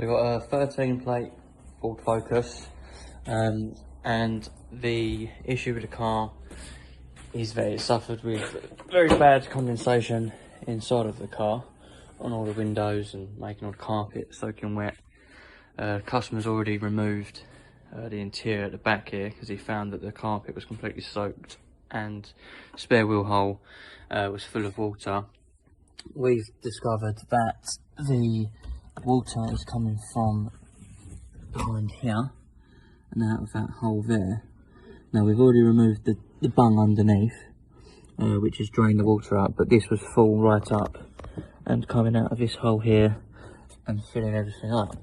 So we've got a 13 plate Ford Focus, and the issue with the car is that it suffered with very bad condensation inside of the car on all the windows and making all the carpet soaking wet. Customer's already removed the interior at the back here because he found that the carpet was completely soaked and spare wheel hole was full of water. We've discovered that the water is coming from behind here and out of that hole there. Now we've already removed the bung underneath, which has drained the water out, but this was full right up and coming out of this hole here and filling everything up.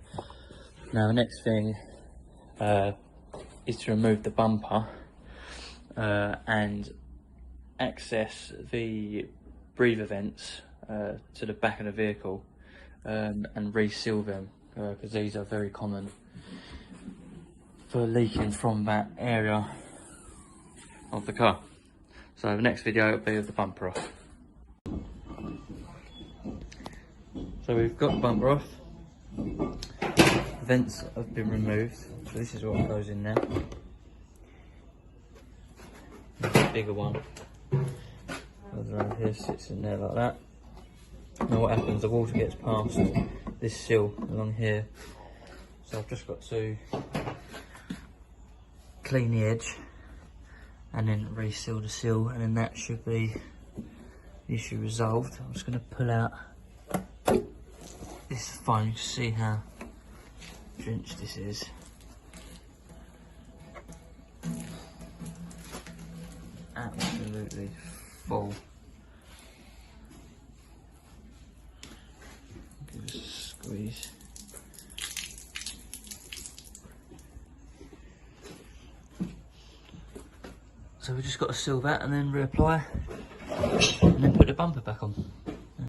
Now the next thing is to remove the bumper and access the breather vents to the back of the vehicle and reseal them, because these are very common for leaking from that area of the car. So the next video will be of the bumper off. So we've got the bumper off, vents have been removed, so this is what goes in there. The bigger one goes around here, sits in there like that. Now what happens, the water gets past this sill along here, so I've just got to clean the edge and then reseal the sill, and then that should be the issue resolved. I'm just going to pull out this foam to see how drenched this is. Absolutely full. Give us a squeeze. So we've just got to seal that and then reapply and then put the bumper back on.